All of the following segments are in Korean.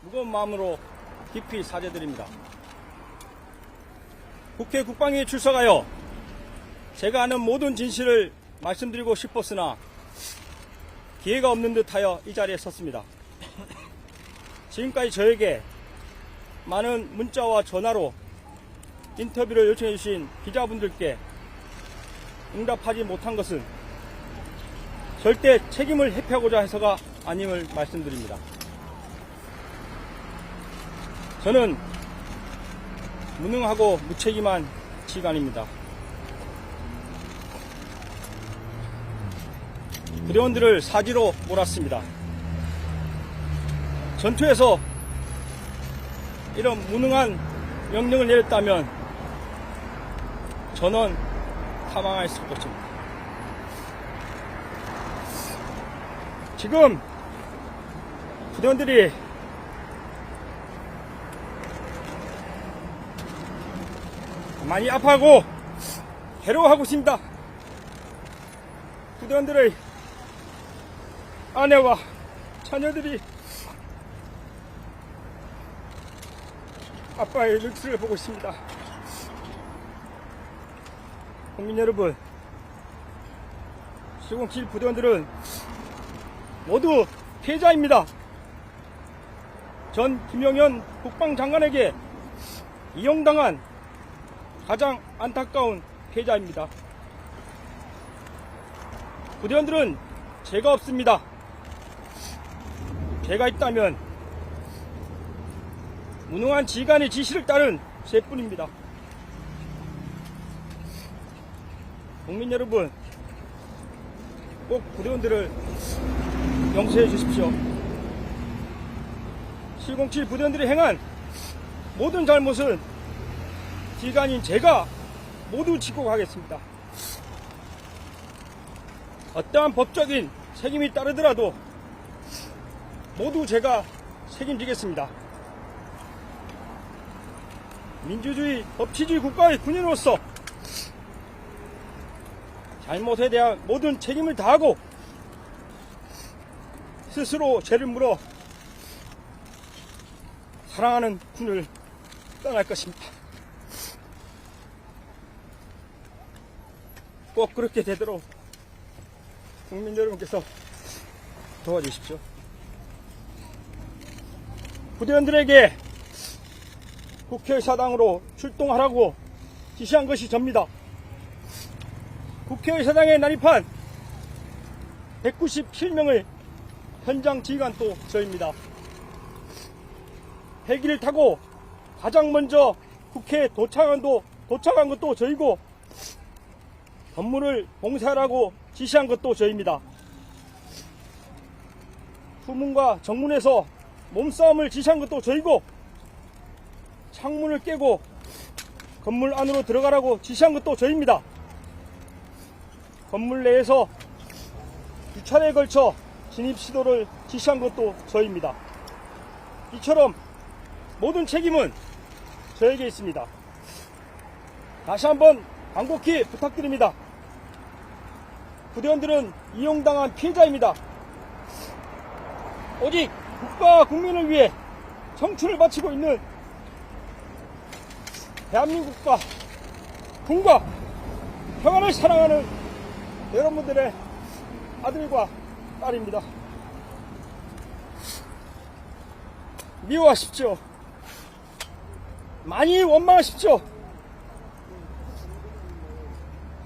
무거운 마음으로 깊이 사죄드립니다. 국회 국방위에 출석하여 제가 아는 모든 진실을 말씀드리고 싶었으나 기회가 없는 듯하여 이 자리에 섰습니다. 지금까지 저에게 많은 문자와 전화로 인터뷰를 요청해 주신 기자분들께 응답하지 못한 것은 절대 책임을 회피하고자 해서가 아님을 말씀드립니다. 저는 무능하고 무책임한 지휘관입니다. 부대원들을 사지로 몰았습니다. 전투에서 이런 무능한 명령을 내렸다면 전원 사망했을 것입니다. 지금 부대원들이 많이 아파하고 괴로워하고 있습니다. 부대원들의 아내와 자녀들이 아빠의 눈치를 보고 있습니다. 국민 여러분, 707 부대원들은 모두 피해자입니다. 전 김용현 국방장관에게 이용당한 가장 안타까운 피해자입니다. 부대원들은 죄가 없습니다. 죄가 있다면 무능한 지휘관의 지시를 따른 죄뿐입니다. 국민 여러분, 꼭 부대원들을 용서해 주십시오. 707 부대원들이 행한 모든 잘못은 지휘관인 제가 모두 지고 가겠습니다. 어떠한 법적인 책임이 따르더라도 모두 제가 책임지겠습니다. 민주주의, 법치주의 국가의 군인으로서 잘못에 대한 모든 책임을 다하고 스스로 죄를 물어 사랑하는 군을 떠날 것입니다. 꼭 그렇게 되도록 국민 여러분께서 도와주십시오. 부대원들에게 국회의사당으로 출동하라고 지시한 것이 접니다. 국회의사당에 난입한 197명의 현장 지휘관도 저입니다. 헬기를 타고 가장 먼저 국회에 도착한 것도 저이고 건물을 봉쇄하라고 지시한 것도 저입니다. 후문과 정문에서 몸싸움을 지시한 것도 저이고 창문을 깨고 건물 안으로 들어가라고 지시한 것도 저입니다. 건물 내에서 2차례에 걸쳐 진입 시도를 지시한 것도 저입니다. 이처럼 모든 책임은 저에게 있습니다. 다시 한번 간곡히 부탁드립니다. 부대원들은 이용당한 피해자입니다. 오직 국가와 국민을 위해 청춘을 바치고 있는 대한민국과 군과 평화를 사랑하는 여러분들의 아들과 딸입니다. 미워하십시오. 많이 원망하십시오.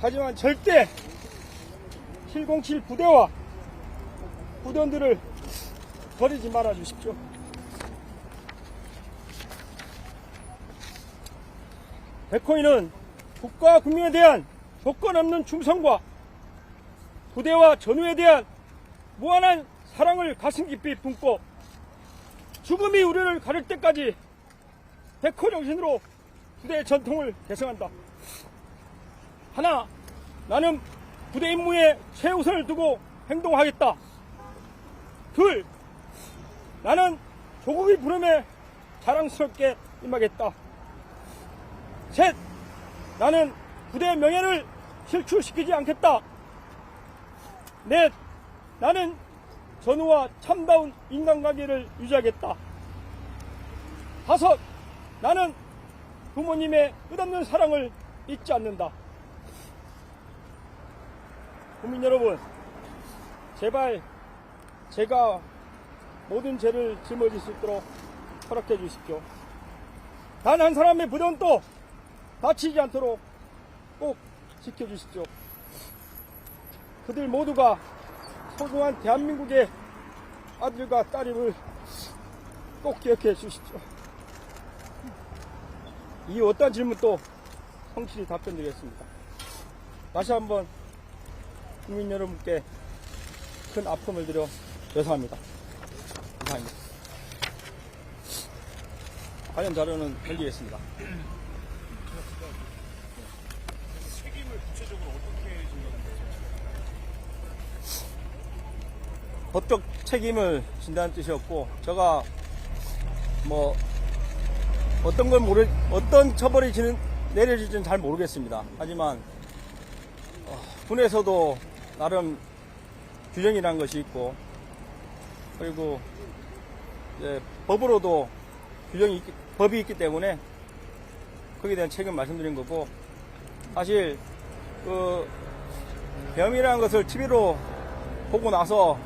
하지만 절대 707 부대와 부대원들을 버리지 말아 주십시오. 백호인은 국가와 국민에 대한 조건 없는 충성과 부대와 전우에 대한 무한한 사랑을 가슴 깊이 품고 죽음이 우리를 가릴 때까지 백호 정신으로 부대의 전통을 계승한다. 하나, 나는 부대 임무에 최우선을 두고 행동하겠다. 둘, 나는 조국의 부름에 자랑스럽게 임하겠다. 셋, 나는 부대의 명예를 실추시키지 않겠다. 넷, 나는 전우와 참다운 인간관계를 유지하겠다. 다섯, 나는 부모님의 끝없는 사랑을 잊지 않는다. 국민 여러분, 제발 제가 모든 죄를 짊어질 수 있도록 허락해 주십시오. 단 한 사람의 부전도 다치지 않도록 꼭 지켜주십시오. 그들 모두가 소중한 대한민국의 아들과 딸임을 꼭 기억해 주십시오. 이 어떠한 질문도 성실히 답변드리겠습니다. 다시 한번 국민 여러분께 큰 아픔을 드려 죄송합니다. 이상입니다. 관련 자료는 넘기겠습니다. 책임을 구체적으로 어떻게 진다는 거죠? 법적 책임을 진다는 뜻이었고, 제가 뭐 어떤 처벌이 내려질지는 잘 모르겠습니다. 하지만 군에서도 나름 규정이라는 것이 있고, 그리고 이제 법으로도 법이 있기 때문에 거기에 대한 책임 말씀드린 거고, 사실 그 계엄이라는 것을 TV로 보고 나서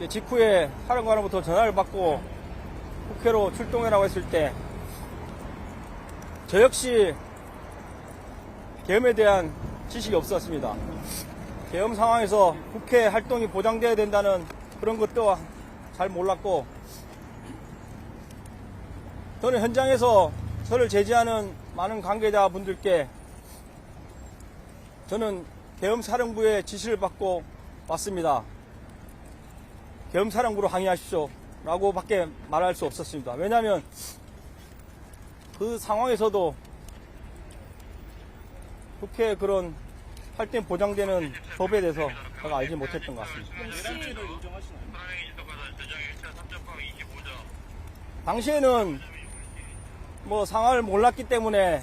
직후에 사령관으로부터 전화를 받고 국회로 출동해라고 했을 때 저 역시 계엄에 대한 지식이 없었습니다. 계엄 상황에서 국회 활동이 보장돼야 된다는 그런 것도 잘 몰랐고, 저는 현장에서 저를 제지하는 많은 관계자분들께 저는 계엄사령부의 지시를 받고 왔습니다. 계엄사령부로 항의하십시오 라고 밖에 말할 수 없었습니다. 왜냐하면 그 상황에서도 국회 그런 활동 보장되는 법에 대해서 제가 알지 못했던 것 같습니다. 내란죄를 인정하시나요? 당시에는 뭐 상황을 몰랐기 때문에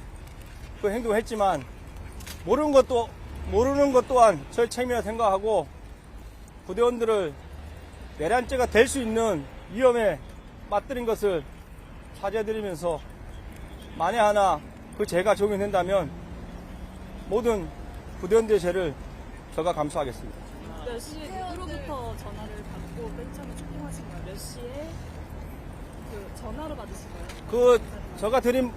그 행동을 했지만, 모르는 것 또한 저의 책임이라 생각하고 부대원들을 내란죄가 될 수 있는 위험에 맞들인 것을 사죄드리면서, 만에 하나 그 죄가 적용된다면 모든 부대원들의 죄를 제가 감수하겠습니다. 몇 시에 누구로부터 전화를 받고 맨 처음에 출동하신 거예요? 몇 시에 그 전화로 받으신 거예요? 그 제가 드린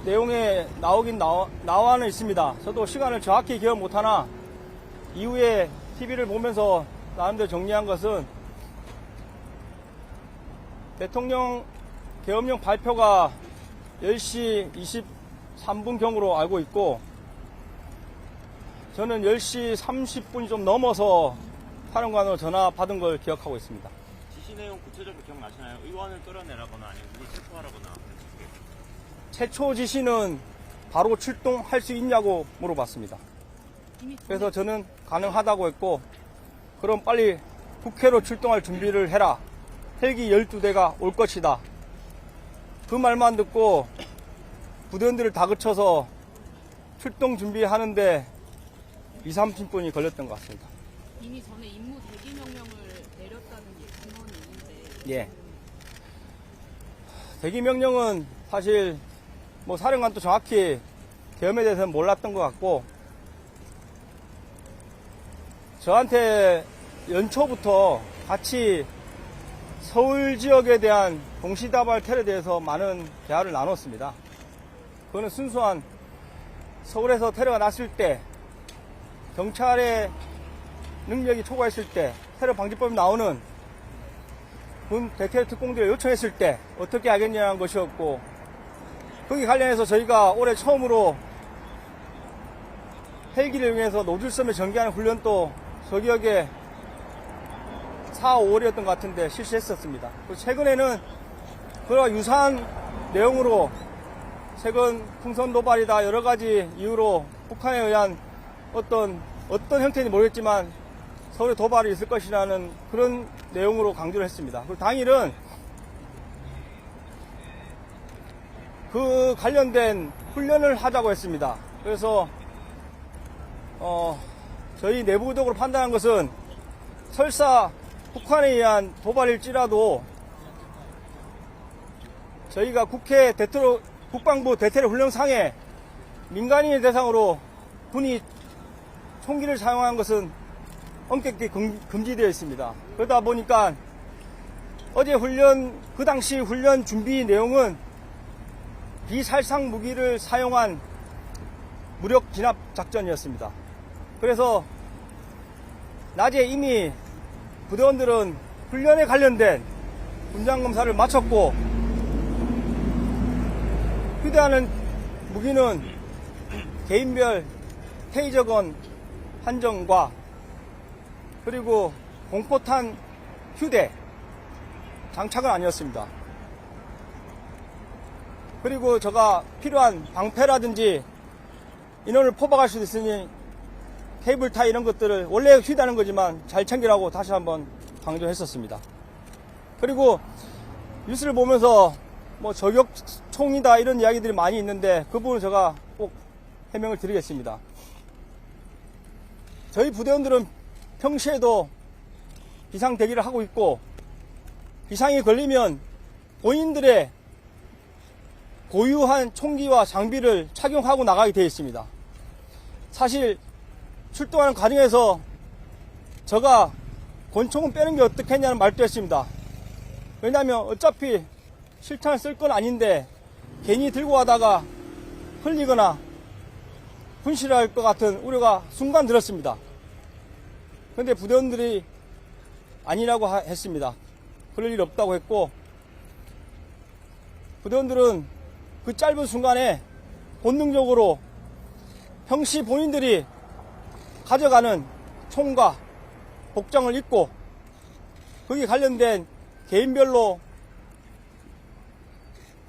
내용에 나와는 있습니다. 저도 시간을 정확히 기억 못하나 이후에 TV를 보면서 나름대로 정리한 것은, 대통령 계엄령 발표가 10시 23분경으로 알고 있고, 저는 10시 30분이 좀 넘어서 사령관으로 전화 받은 걸 기억하고 있습니다. 지시 내용 구체적으로 기억나시나요? 의원을 끌어내라거나 아니면 누굴 체포하라거나. 최초 지시는 바로 출동할 수 있냐고 물어봤습니다. 그래서 저는 가능하다고 했고, 그럼 빨리 국회로 출동할 준비를 해라. 헬기 12대가 올 것이다. 그 말만 듣고 부대원들을 다그쳐서 출동 준비하는데 20-30분이 걸렸던 것 같습니다. 이미 전에 임무 대기 명령을 내렸다는 증언이 있는데. 예. 대기 명령은 사실 뭐 사령관도 정확히 계엄에 대해서는 몰랐던 것 같고, 저한테 연초부터 같이 서울 지역에 대한 동시다발 테러에 대해서 많은 대화를 나눴습니다. 그거는 순수한 서울에서 테러가 났을 때, 경찰의 능력이 초과했을 때, 테러 방지법이 나오는 군 대테러 특공대를 요청했을 때 어떻게 하겠냐는 것이었고, 거기 관련해서 저희가 올해 처음으로 헬기를 이용해서 노즐섬에 전개하는 훈련도 저 기억에 4, 5월이었던 것 같은데 실시했었습니다. 최근에는 그와 유사한 내용으로 최근 풍선 도발이다 여러 가지 이유로 북한에 의한 어떤 형태인지 모르겠지만 서울에 도발이 있을 것이라는 그런 내용으로 강조를 했습니다. 그리고 당일은 그 관련된 훈련을 하자고 했습니다. 그래서 저희 내부적으로 판단한 것은 설사 북한에 의한 도발일지라도 저희가 국방부 대테러 훈련상에 민간인을 대상으로 군이 총기를 사용한 것은 엄격히 금지되어 있습니다. 그러다 보니까 어제 그 당시 훈련 준비 내용은 비살상 무기를 사용한 무력 진압 작전이었습니다. 그래서 낮에 이미 부대원들은 훈련에 관련된 군장 검사를 마쳤고, 휴대하는 무기는 개인별 테이저건 한정과 그리고 공포탄 휴대 장착은 아니었습니다. 그리고 제가 필요한 방패라든지 인원을 포박할 수도 있으니 케이블 타이 이런 것들을 원래 휴대하는 거지만 잘 챙기라고 다시 한번 강조했었습니다. 그리고 뉴스를 보면서 뭐 저격총이다 이런 이야기들이 많이 있는데 그 부분은 제가 꼭 해명을 드리겠습니다. 저희 부대원들은 평시에도 비상 대기를 하고 있고, 비상이 걸리면 본인들의 고유한 총기와 장비를 착용하고 나가게 되어 있습니다. 사실 출동하는 과정에서 제가 권총은 빼는 게 어떻겠냐는 말도 했습니다. 왜냐하면 어차피 실탄을 쓸 건 아닌데 괜히 들고 가다가 흘리거나 분실할 것 같은 우려가 순간 들었습니다. 그런데 부대원들이 아니라고 했습니다. 그럴 일 없다고 했고, 부대원들은 그 짧은 순간에 본능적으로 평시 본인들이 가져가는 총과 복장을 입고 거기에 관련된 개인별로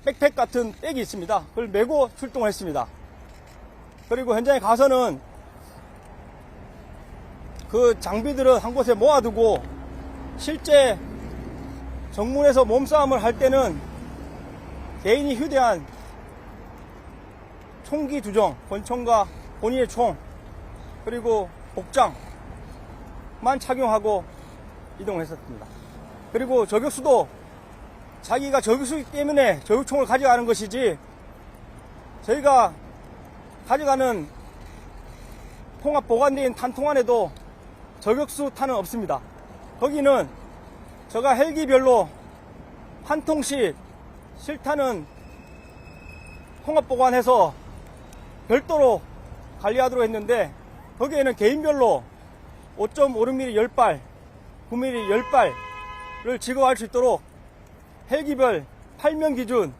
백팩 같은 백이 있습니다. 그걸 메고 출동을 했습니다. 그리고 현장에 가서는 그 장비들은 한 곳에 모아두고 실제 정문에서 몸싸움을 할 때는 개인이 휴대한 총기 2종, 권총과 본인의 총, 그리고 복장만 착용하고 이동했었습니다. 그리고 저격수도 자기가 저격수이기 때문에 저격총을 가져가는 것이지, 저희가 가져가는 통합 보관되어 탄통 안에도 저격수 탄은 없습니다. 거기는 제가 헬기별로 한 통씩 실탄은 통합 보관해서 별도로 관리하도록 했는데, 거기에는 개인별로 5.56mm 10발, 9mm 10발을 지급할 수 있도록 헬기별 8명 기준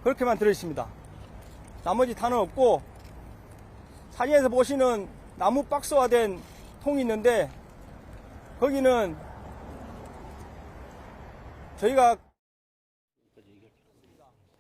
그렇게만 들어있습니다. 나머지 탄은 없고, 사진에서 보시는 나무 박스화된 통이 있는데 거기는 저희가